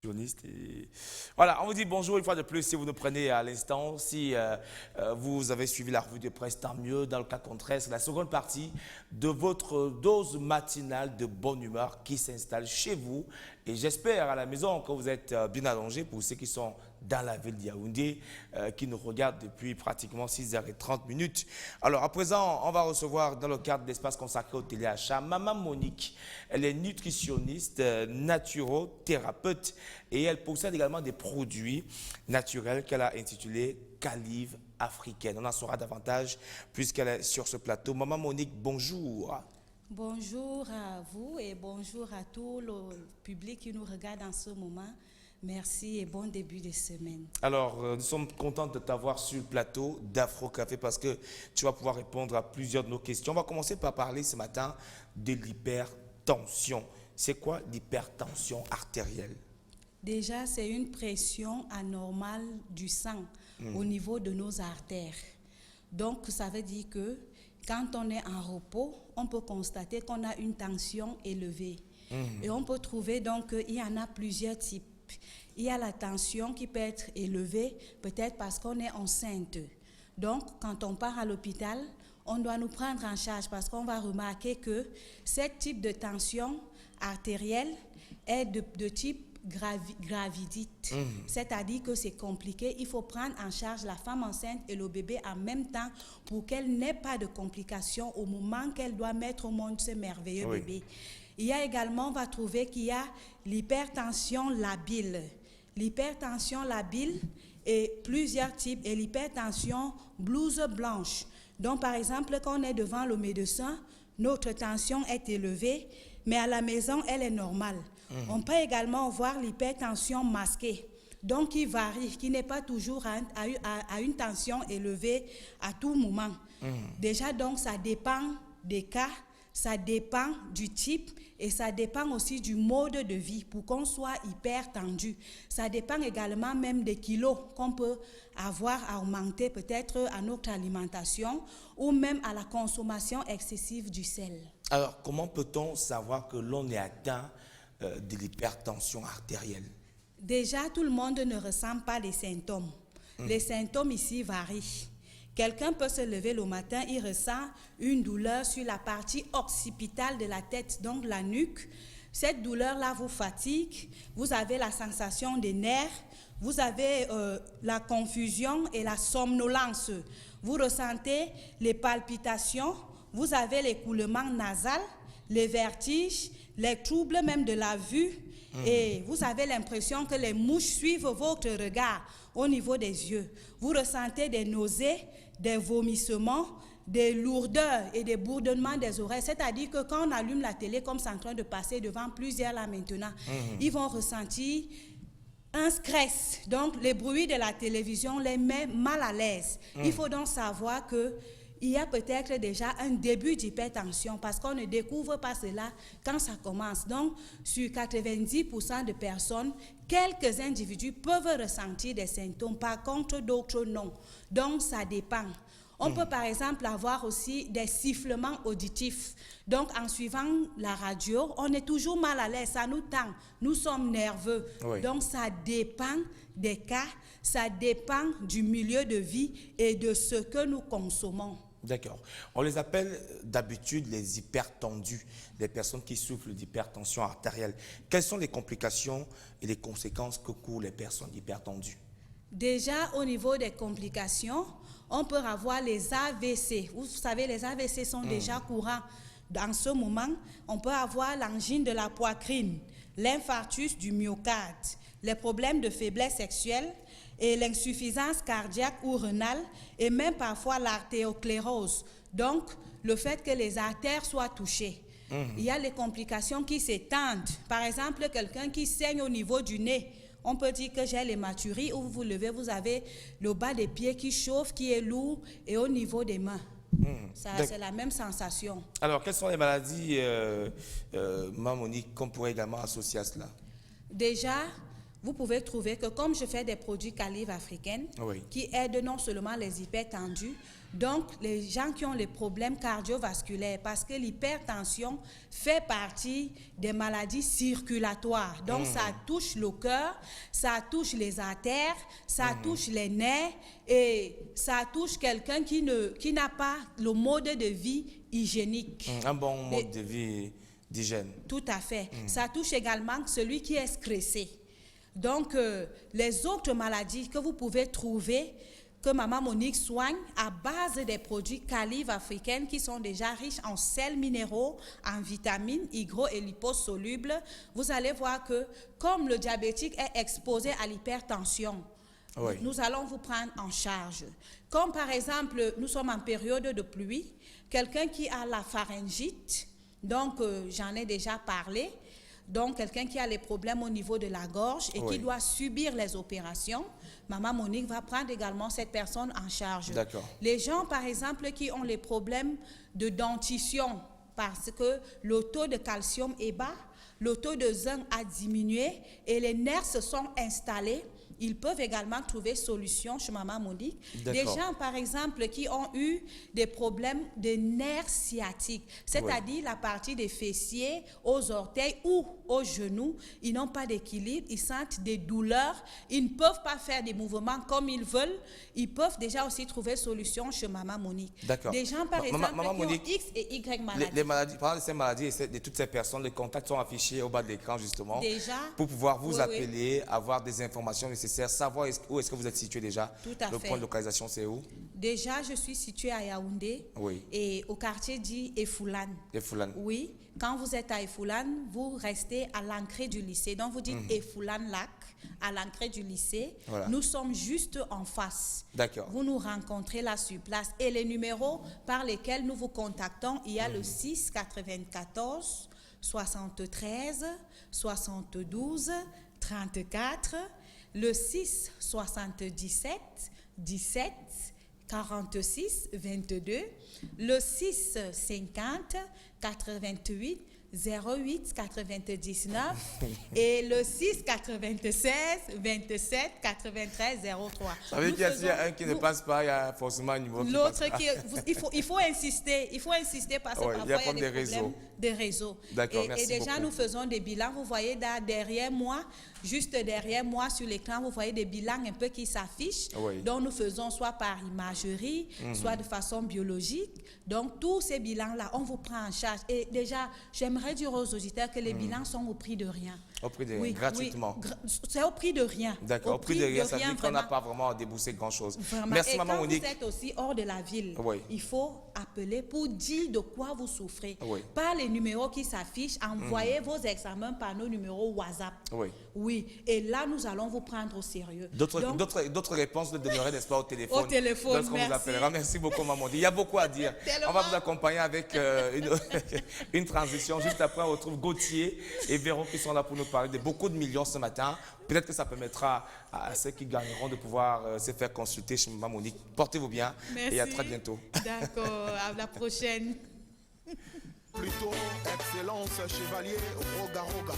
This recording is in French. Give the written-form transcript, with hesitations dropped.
Et voilà, on vous dit bonjour une fois de plus si vous nous prenez à l'instant. Si vous avez suivi la revue de presse, tant mieux. Dans le cas contraire, c'est la seconde partie de votre dose matinale de bonne humeur qui s'installe chez vous. Et j'espère à la maison que vous êtes bien allongés pour ceux qui sont dans la ville d'Yaoundé, qui nous regardent depuis pratiquement 6h30. Alors à présent, on va recevoir dans le cadre de l'espace consacré au téléachat, Maman Monique. Elle est nutritionniste, naturothérapeute et elle possède également des produits naturels qu'elle a intitulés Calive africaine. On en saura davantage puisqu'elle est sur ce plateau. Maman Monique, bonjour. Bonjour à vous et bonjour à tout le public qui nous regarde en ce moment. Merci et bon début de semaine. Alors, nous sommes contents de t'avoir sur le plateau d'Afro Café parce que tu vas pouvoir répondre à plusieurs de nos questions. On va commencer par parler ce matin de l'hypertension. C'est quoi l'hypertension artérielle? Déjà, c'est une pression anormale du sang au niveau de nos artères. Donc, ça veut dire que quand on est en repos, on peut constater qu'on a une tension élevée. Et on peut trouver donc qu'il y en a plusieurs types. Il y a la tension qui peut être élevée, peut-être parce qu'on est enceinte. Donc, quand on part à l'hôpital, on doit nous prendre en charge parce qu'on va remarquer que ce type de tension artérielle est de type gravidite. C'est-à-dire que c'est compliqué. Il faut prendre en charge la femme enceinte et le bébé en même temps pour qu'elle n'ait pas de complications au moment qu'elle doit mettre au monde ce merveilleux bébé. Il y a également, on va trouver qu'il y a l'hypertension labile. L'hypertension labile est plusieurs types et l'hypertension blouse blanche. Donc, par exemple, quand on est devant le médecin, notre tension est élevée, mais à la maison, elle est normale. On peut également voir l'hypertension masquée, donc qui varie, qui n'est pas toujours à une tension élevée à tout moment. Déjà, donc, ça dépend des cas, ça dépend du type et ça dépend aussi du mode de vie pour qu'on soit hyper tendu. Ça dépend également même des kilos qu'on peut avoir à augmenter peut-être à notre alimentation ou même à la consommation excessive du sel. Alors, comment peut-on savoir que l'on est atteint de l'hypertension artérielle? Déjà, tout le monde ne ressent pas les symptômes. Les symptômes ici varient. Quelqu'un peut se lever le matin, il ressent une douleur sur la partie occipitale de la tête, donc la nuque. Cette douleur-là vous fatigue, vous avez la sensation des nerfs, vous avez la confusion et la somnolence. Vous ressentez les palpitations, vous avez l'écoulement nasal, les vertiges, les troubles même de la vue. Et vous avez l'impression que les mouches suivent votre regard au niveau des yeux. Vous ressentez des nausées, des vomissements, des lourdeurs et des bourdonnements des oreilles. C'est-à-dire que quand on allume la télé, comme c'est en train de passer devant plusieurs là maintenant, ils vont ressentir un stress. Donc, les bruits de la télévision les met mal à l'aise. Il faut donc savoir que il y a peut-être déjà un début d'hypertension parce qu'on ne découvre pas cela quand ça commence. Donc, sur 90% de personnes, quelques individus peuvent ressentir des symptômes, par contre d'autres non. Donc, ça dépend. On peut par exemple avoir aussi des sifflements auditifs. Donc, en suivant la radio, on est toujours mal à l'aise, ça nous tend, nous sommes nerveux. Donc, ça dépend des cas, ça dépend du milieu de vie et de ce que nous consommons. D'accord. On les appelle d'habitude les hypertendus, les personnes qui souffrent d'hypertension artérielle. Quelles sont les complications et les conséquences que courent les personnes hypertendues? Déjà, au niveau des complications, on peut avoir les AVC. Vous savez, les AVC sont déjà courants. Dans ce moment, on peut avoir l'angine de la poitrine, l'infarctus du myocarde, les problèmes de faiblesse sexuelle et l'insuffisance cardiaque ou rénale et même parfois l'artériosclérose. Donc, le fait que les artères soient touchées. Il y a les complications qui s'étendent. Par exemple, quelqu'un qui saigne au niveau du nez. On peut dire que j'ai l'hématurie où vous vous levez, vous avez le bas des pieds qui chauffe, qui est lourd et au niveau des mains. C'est la même sensation. Alors, quelles sont les maladies, Maman Monique, qu'on pourrait également associer à cela? Déjà, vous pouvez trouver que comme je fais des produits calibre africaine Oui. qui aident non seulement les hypertendus, donc les gens qui ont les problèmes cardiovasculaires, parce que l'hypertension fait partie des maladies circulatoires. Donc ça touche le cœur, ça touche les artères, ça touche les nerfs et ça touche quelqu'un qui n'a pas le mode de vie hygiénique. Un bon mode de vie d'hygiène. Tout à fait. Ça touche également celui qui est stressé. Donc, les autres maladies que vous pouvez trouver, que Maman Monique soigne à base des produits calibre africaine qui sont déjà riches en sels minéraux, en vitamines, hydro et liposolubles, vous allez voir que comme le diabétique est exposé à l'hypertension, Oui. nous allons vous prendre en charge. Comme par exemple, nous sommes en période de pluie, quelqu'un qui a la pharyngite, donc j'en ai déjà parlé, donc quelqu'un qui a les problèmes au niveau de la gorge et qui doit subir les opérations, Maman Monique va prendre également cette personne en charge. D'accord. Les gens, par exemple, qui ont les problèmes de dentition, parce que le taux de calcium est bas, le taux de zinc a diminué et les nerfs se sont installés, ils peuvent également trouver solution chez Maman Monique. Des gens, par exemple, qui ont eu des problèmes de nerfs sciatiques, c'est-à-dire la partie des fessiers aux orteils ou aux genoux, ils n'ont pas d'équilibre, ils sentent des douleurs, ils ne peuvent pas faire des mouvements comme ils veulent, ils peuvent déjà aussi trouver solution chez Maman Monique. D'accord. Des gens, par exemple, Maman qui Monique, ont X et Y maladies. Les maladies, parlant de ces maladies et de toutes ces personnes, les contacts sont affichés au bas de l'écran justement. Déjà, pour pouvoir vous oui, appeler, avoir des informations nécessaires, savoir où est-ce que vous êtes situé déjà. Tout à Le fait. point de localisation, c'est où? Déjà, je suis située à Yaoundé et au quartier dit Efoulan. Efoulan. Oui, quand vous êtes à Efoulan, vous restez à l'entrée du lycée. Donc, vous dites Efoulan Lac, à l'entrée du lycée. Voilà. Nous sommes juste en face. D'accord. Vous nous rencontrez là sur place. Et les numéros par lesquels nous vous contactons, il y a le 6 94 73 72 34, le 6 77 17 46 22, le 6 50 88 08 99 et le 6 96 27 93 03. Ça veut dire qu'il y a un qui ne passe pas, il y a forcément un numéro qui passe. L'autre il faut insister parce que parfois il y a des problèmes de réseau. D'accord, merci et déjà beaucoup. nous faisons des bilans, vous voyez là, derrière moi, juste derrière moi sur l'écran, vous voyez des bilans un peu qui s'affichent. Donc nous faisons soit par imagerie, soit de façon biologique. Donc tous ces bilans-là, on vous prend en charge. Et déjà, j'aimerais dire aux auditeurs que les bilans sont au prix de rien. Au prix de rien, gratuitement. C'est au prix de rien. D'accord, au prix de rien, ça veut dire qu'on n'a pas vraiment déboursé grand-chose. Merci Maman Monique. Et quand vous êtes aussi hors de la ville, il faut appeler pour dire de quoi vous souffrez. Pas les numéros qui s'affichent, envoyez vos examens par nos numéros WhatsApp. Oui, et là nous allons vous prendre au sérieux. D'autres réponses ne demeureraient, n'est-ce pas, au téléphone. Au téléphone, lorsqu'on vous appellera. Merci beaucoup Maman Monique. Il y a beaucoup à dire. On va vous accompagner avec une transition. Juste après, on retrouve Gauthier et Véro qui sont là pour nous parler de beaucoup de millions ce matin. Peut-être que ça permettra à ceux qui gagneront de pouvoir se faire consulter chez Maman Monique. Portez-vous bien. Merci. Et à très bientôt. D'accord, à la prochaine. Plutôt excellence chevalier Roga Roga.